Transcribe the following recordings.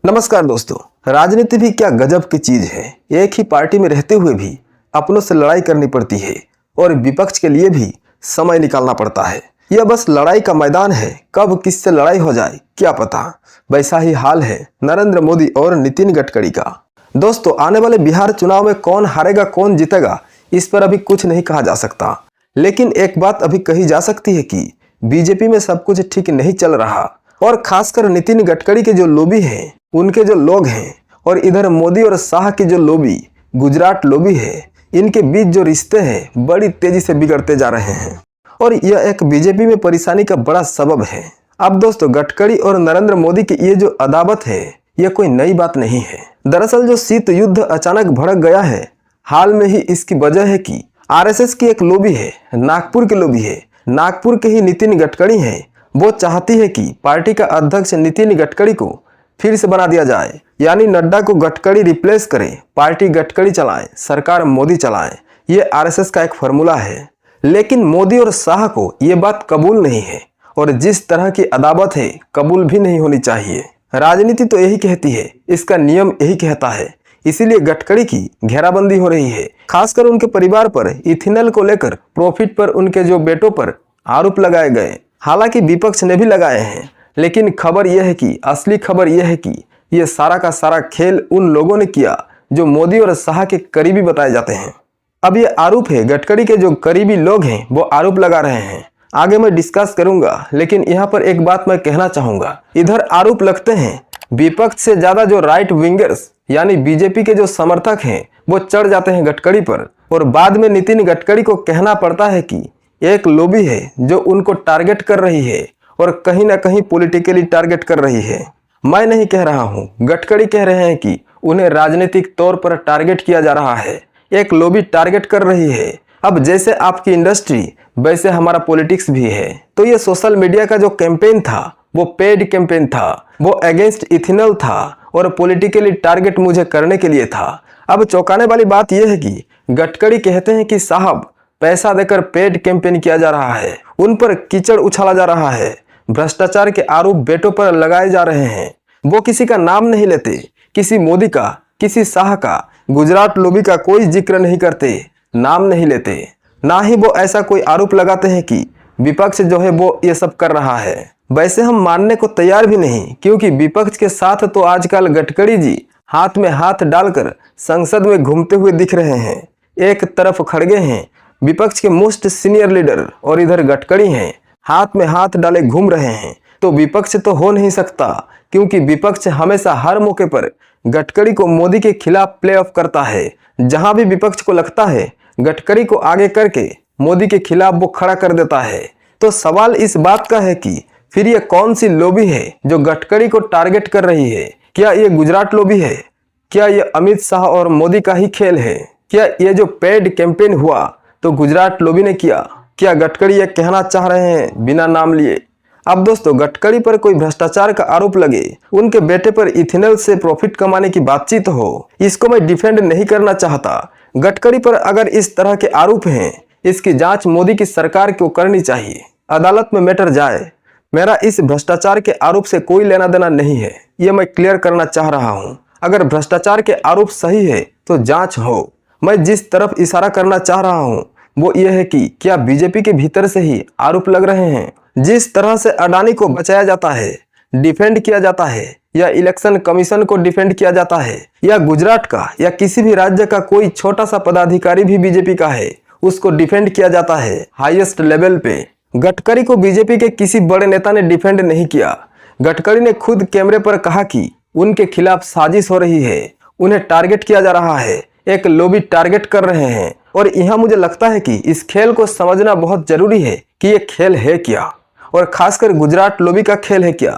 नमस्कार दोस्तों, राजनीति भी क्या गजब की चीज है। एक ही पार्टी में रहते हुए भी अपनों से लड़ाई करनी पड़ती है और विपक्ष के लिए भी समय निकालना पड़ता है। यह बस लड़ाई का मैदान है, कब किससे लड़ाई हो जाए क्या पता। वैसा ही हाल है नरेंद्र मोदी और नितिन गडकरी का। दोस्तों, आने वाले बिहार चुनाव में कौन हारेगा कौन जीतेगा इस पर अभी कुछ नहीं कहा जा सकता, लेकिन एक बात अभी कही जा सकती है कि बीजेपी में सब कुछ ठीक नहीं चल रहा और खासकर नितिन गडकरी के जो लॉबी हैं, उनके जो लोग हैं, और इधर मोदी और शाह की जो लॉबी, गुजरात लॉबी है, इनके बीच जो रिश्ते हैं बड़ी तेजी से बिगड़ते जा रहे हैं और यह एक बीजेपी में परेशानी का बड़ा सबब है। अब दोस्तों, गडकरी और नरेंद्र मोदी की ये जो अदावत है यह कोई नई बात नहीं है। दरअसल जो शीत युद्ध अचानक भड़क गया है, हाल में ही इसकी वजह है कि आरएसएस की एक लॉबी है, नागपुर की लॉबी है, नागपुर के ही नितिन गडकरी हैं। वो चाहती है कि पार्टी का अध्यक्ष नितिन गडकरी को फिर से बना दिया जाए, यानी नड्डा को गडकरी रिप्लेस करे, पार्टी गडकरी चलाए, सरकार मोदी चलाए। ये आरएसएस का एक फॉर्मूला है, लेकिन मोदी और शाह को ये बात कबूल नहीं है और जिस तरह की अदावत है कबूल भी नहीं होनी चाहिए। राजनीति तो यही कहती है, इसका नियम यही कहता है। इसीलिए गडकरी की घेराबंदी हो रही है, खासकर उनके परिवार पर इथेनॉल को लेकर प्रॉफिट पर उनके जो बेटों पर आरोप लगाए गए। हालांकि विपक्ष ने भी लगाए हैं, लेकिन खबर यह है कि असली खबर यह है कि यह सारा का सारा खेल उन लोगों ने किया जो मोदी और शाह के करीबी बताए जाते हैं। अब यह आरोप है, गडकरी के जो करीबी लोग हैं वो आरोप लगा रहे हैं। आगे मैं डिस्कस करूंगा, लेकिन यहाँ पर एक बात मैं कहना चाहूंगा। इधर आरोप लगते हैं, विपक्ष से ज्यादा जो राइट विंगर्स यानी बीजेपी के जो समर्थक हैं वो चढ़ जाते हैं गडकरी पर और बाद में नितिन गडकरी को कहना पड़ता है कि एक लॉबी है जो उनको टारगेट कर रही है और कहीं ना कहीं पॉलिटिकली टारगेट कर रही है। मैं नहीं कह रहा हूं, गडकरी कह रहे हैं कि उन्हें राजनीतिक तौर पर टारगेट किया जा रहा है, एक लॉबी टारगेट कर रही है। अब जैसे आपकी इंडस्ट्री वैसे हमारा पॉलिटिक्स भी है। तो ये सोशल मीडिया का जो कैंपेन था वो पेड कैंपेन था, वो अगेंस्ट इथेनॉल था और पॉलिटिकली टारगेट मुझे करने के लिए था। अब चौंकाने वाली बात यह है कि गडकरी कहते हैं कि साहब पैसा देकर पेड कैंपेन किया जा रहा है, उन पर कीचड़ उछाला जा रहा है, भ्रष्टाचार के आरोप बेटों पर लगाए जा रहे हैं। वो किसी का नाम नहीं लेते, किसी मोदी का, किसी शाह का, गुजरात लॉबी का कोई जिक्र नहीं करते, नाम नहीं लेते। ना ही वो ऐसा कोई आरोप लगाते हैं कि विपक्ष जो है वो ये सब कर रहा है। वैसे हम मानने को तैयार भी नहीं, क्योंकि विपक्ष के साथ तो आजकल गडकरी जी हाथ में हाथ डालकर संसद में घूमते हुए दिख रहे हैं। एक तरफ खड़गे हैं विपक्ष के मोस्ट सीनियर लीडर और इधर गडकरी हैं, हाथ में हाथ डाले घूम रहे हैं। तो विपक्ष तो हो नहीं सकता, क्योंकि विपक्ष हमेशा हर मौके पर गडकरी को मोदी के खिलाफ प्ले ऑफ करता है। जहां भी विपक्ष को लगता है गडकरी को आगे करके मोदी के खिलाफ वो खड़ा कर देता है। तो सवाल इस बात का है कि फिर ये कौन सी लॉबी है जो गडकरी को टारगेट कर रही है? क्या ये गुजरात लॉबी है? क्या ये अमित शाह और मोदी का ही खेल है? क्या ये जो पेड कैंपेन हुआ तो गुजरात लॉबी ने किया? क्या गडकरी ये कहना चाह रहे हैं बिना नाम लिए? अब दोस्तों, गडकरी पर कोई भ्रष्टाचार का आरोप लगे, उनके बेटे पर इथेनॉल से प्रॉफिट कमाने की बातचीत हो, इसको मैं डिफेंड नहीं करना चाहता। गडकरी पर अगर इस तरह के आरोप हैं, इसकी जांच मोदी की सरकार को करनी चाहिए, अदालत में मैटर जाए। मेरा इस भ्रष्टाचार के आरोप से कोई लेना देना नहीं है, ये मैं क्लियर करना चाह रहा हूँ। अगर भ्रष्टाचार के आरोप सही है तो जांच हो। मैं जिस तरफ इशारा करना चाह रहा हूँ वो ये है कि क्या बीजेपी के भीतर से ही आरोप लग रहे हैं? जिस तरह से अडानी को बचाया जाता है, डिफेंड किया जाता है, या इलेक्शन कमीशन को डिफेंड किया जाता है, या गुजरात का या किसी भी राज्य का कोई छोटा सा पदाधिकारी भी बीजेपी का है, उसको डिफेंड किया जाता है हाईएस्ट लेवल पे। गडकरी को बीजेपी के किसी बड़े नेता ने डिफेंड नहीं किया। गडकरी ने खुद कैमरे पर कहा कि उनके खिलाफ साजिश हो रही है, उन्हें टारगेट किया जा रहा है, एक लॉबी टारगेट कर रहे हैं। और यहाँ मुझे लगता है कि इस खेल को समझना बहुत जरूरी है कि ये खेल है क्या, और खासकर गुजरात लॉबी का खेल है क्या।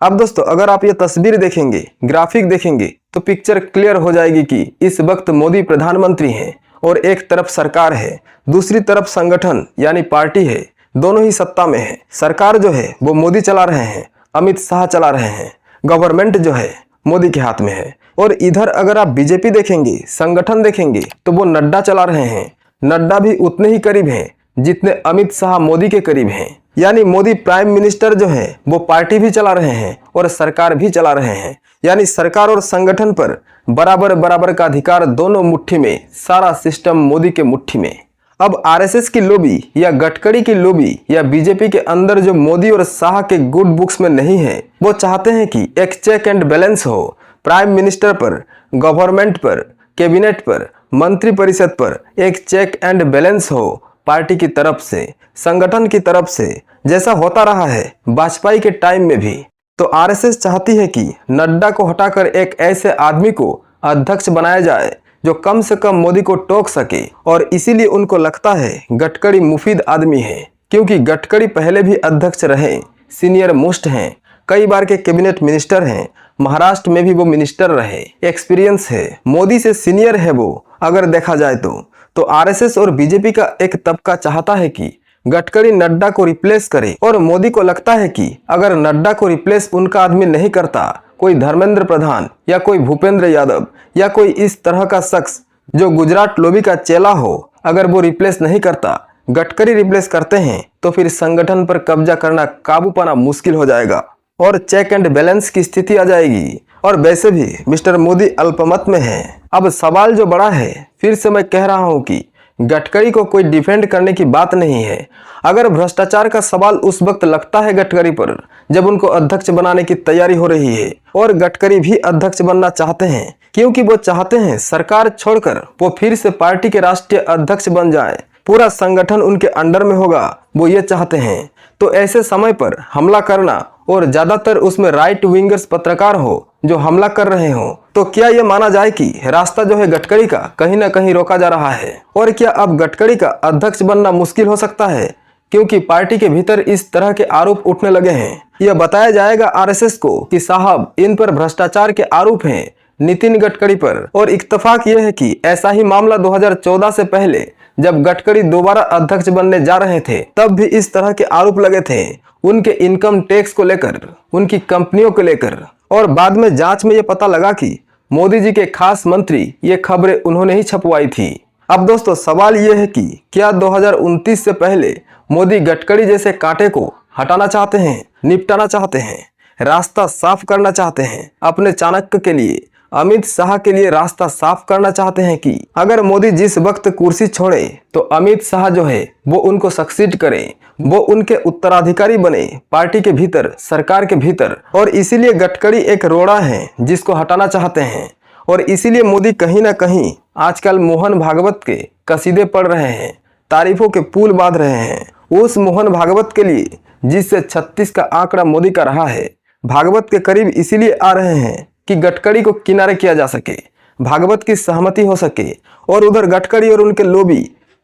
अब दोस्तों, अगर आप ये तस्वीर देखेंगे, ग्राफिक देखेंगे, तो पिक्चर क्लियर हो जाएगी कि इस वक्त मोदी प्रधानमंत्री हैं और एक तरफ सरकार है, दूसरी तरफ संगठन यानी पार्टी है, दोनों ही सत्ता में है। सरकार जो है वो मोदी चला रहे हैं, अमित शाह चला रहे हैं, गवर्नमेंट जो है मोदी के हाथ में है। और इधर अगर आप बीजेपी देखेंगे, संगठन देखेंगे, तो वो नड्डा चला रहे हैं। नड्डा भी उतने ही करीब हैं जितने अमित शाह मोदी के करीब हैं। यानी मोदी प्राइम मिनिस्टर जो है वो पार्टी भी चला रहे हैं और सरकार भी चला रहे हैं। यानी सरकार और संगठन पर बराबर बराबर का अधिकार, दोनों मुट्ठी में, सारा सिस्टम मोदी के मुट्ठी में। अब आरएसएस की लॉबी या गडकरी की लॉबी या बीजेपी के अंदर जो मोदी और शाह के गुड बुक्स में नहीं है, वो चाहते हैं कि एक चेक एंड बैलेंस हो प्राइम मिनिस्टर पर, गवर्नमेंट पर, कैबिनेट पर, मंत्री परिषद पर एक चेक एंड बैलेंस हो पार्टी की तरफ से, संगठन की तरफ से, जैसा होता रहा है वाजपेयी के टाइम में भी। तो आरएसएस चाहती है कि नड्डा को हटाकर एक ऐसे आदमी को अध्यक्ष बनाया जाए जो कम से कम मोदी को टोक सके, और इसीलिए उनको लगता है गडकरी मुफीद आदमी है, क्योंकि गडकरी पहले भी अध्यक्ष रहे, सीनियर मोस्ट हैं, कई बार के कैबिनेट मिनिस्टर हैं, महाराष्ट्र में भी वो मिनिस्टर रहे, एक्सपीरियंस है, मोदी से सीनियर है वो अगर देखा जाए तो आरएसएस और बीजेपी का एक तबका चाहता है कि गडकरी नड्डा को रिप्लेस करे, और मोदी को लगता है कि अगर नड्डा को रिप्लेस उनका आदमी नहीं करता, कोई धर्मेंद्र प्रधान या कोई भूपेंद्र यादव या कोई इस तरह का शख्स जो गुजरात लॉबी का चेला हो, अगर वो रिप्लेस नहीं करता, गडकरी रिप्लेस करते हैं, तो फिर संगठन पर कब्जा करना, काबू पाना मुश्किल हो जाएगा और चेक एंड बैलेंस की स्थिति आ जाएगी। और वैसे भी मिस्टर मोदी अल्पमत में है। अब सवाल जो बड़ा है, फिर से मैं कह रहा हूं कि गडकरी को कोई डिफेंड करने की बात नहीं है। अगर भ्रष्टाचार का सवाल उस वक्त लगता है गडकरी पर जब उनको अध्यक्ष बनाने की तैयारी हो रही है, और गडकरी भी अध्यक्ष बनना चाहते हैं, क्योंकि वो चाहते हैं सरकार छोड़कर वो फिर से पार्टी के राष्ट्रीय अध्यक्ष बन जाए, पूरा संगठन उनके अंडर में होगा, वो ये चाहते हैं। तो ऐसे समय पर हमला करना, और ज्यादातर उसमें राइट विंगर्स पत्रकार हो जो हमला कर रहे हो, तो क्या यह माना जाए कि रास्ता जो है गडकरी का कहीं ना कहीं रोका जा रहा है? और क्या अब गडकरी का अध्यक्ष बनना मुश्किल हो सकता है, क्योंकि पार्टी के भीतर इस तरह के आरोप उठने लगे हैं? यह बताया जाएगा आरएसएस को कि साहब इन पर भ्रष्टाचार के आरोप हैं नितिन गडकरी पर। और इत्तेफाक यह है कि ऐसा ही मामला 2014 से पहले जब गडकरी दोबारा अध्यक्ष बनने जा रहे थे, तब भी इस तरह के आरोप लगे थे उनके इनकम टैक्स को लेकर, उनकी कंपनियों को लेकर। और बाद में जांच में यह पता लगा कि मोदी जी के खास मंत्री ये खबरें उन्होंने ही छपवाई थी। अब दोस्तों सवाल यह है कि क्या 2029 से पहले मोदी गडकरी जैसे कांटे को हटाना चाहते हैं, निपटाना चाहते हैं, रास्ता साफ करना चाहते हैं अपने चाणक्य के लिए, अमित शाह के लिए रास्ता साफ करना चाहते हैं कि अगर मोदी जिस वक्त कुर्सी छोड़े तो अमित शाह जो है वो उनको सक्सीड करें, वो उनके उत्तराधिकारी बने पार्टी के भीतर, सरकार के भीतर। और इसीलिए गडकरी एक रोड़ा है जिसको हटाना चाहते हैं, और इसीलिए मोदी कहीं ना कहीं आजकल मोहन भागवत के कसीदे पढ़ रहे हैं, तारीफों के पुल बांध रहे हैं उस मोहन भागवत के लिए जिससे 36 का आंकड़ा मोदी का रहा है। भागवत के करीब इसीलिए आ रहे हैं कि गडकरी को किनारे किया जा सके, भागवत की सहमति हो सके। और उधर गडकरी और उनके लोबी,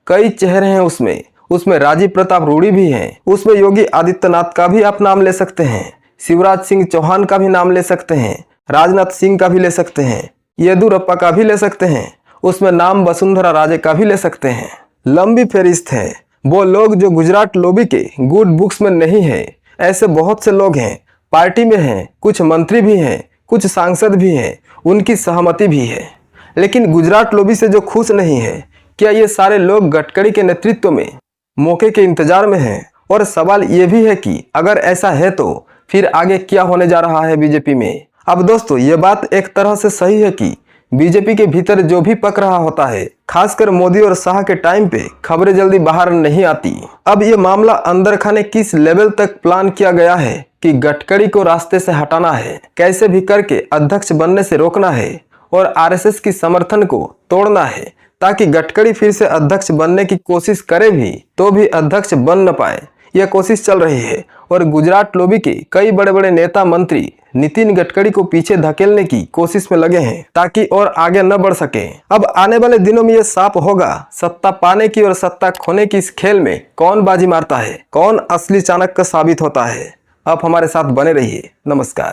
कई चेहरे हैं उसमें राजीव प्रताप रूडी भी हैं, उसमें योगी आदित्यनाथ का भी आप नाम ले सकते हैं, शिवराज सिंह चौहान का भी नाम ले सकते हैं, राजनाथ सिंह का भी ले सकते हैं, येदुरप्पा का भी ले सकते हैं, उसमें नाम वसुंधरा राजे का भी ले सकते हैं। लंबी फहरिस्त है। वो लोग जो गुजरात लॉबी के गुड बुक्स में नहीं है, ऐसे बहुत से लोग हैं, पार्टी में हैं, कुछ मंत्री भी हैं, कुछ सांसद भी हैं, उनकी सहमति भी है, लेकिन गुजरात लॉबी से जो खुश नहीं है, क्या ये सारे लोग गडकरी के नेतृत्व में मौके के इंतजार में हैं? और सवाल ये भी है कि अगर ऐसा है तो फिर आगे क्या होने जा रहा है बीजेपी में? अब दोस्तों ये बात एक तरह से सही है कि बीजेपी के भीतर जो भी पक रहा होता है, खासकर मोदी और शाह के टाइम पे खबरें जल्दी बाहर नहीं आती। अब ये मामला अंदर खाने किस लेवल तक प्लान किया गया है कि गडकरी को रास्ते से हटाना है, कैसे भी करके अध्यक्ष बनने से रोकना है और आरएसएस की समर्थन को तोड़ना है, ताकि गडकरी फिर से अध्यक्ष बनने की कोशिश करे भी तो भी अध्यक्ष बन न पाए। यह कोशिश चल रही है और गुजरात लॉबी के कई बड़े बड़े नेता मंत्री नितिन गडकरी को पीछे धकेलने की कोशिश में लगे हैं ताकि और आगे न बढ़ सके। अब आने वाले दिनों में यह साफ होगा सत्ता पाने की और सत्ता खोने की इस खेल में कौन बाजी मारता है, कौन असली चाणक्य साबित होता है। आप हमारे साथ बने रहिए। नमस्कार।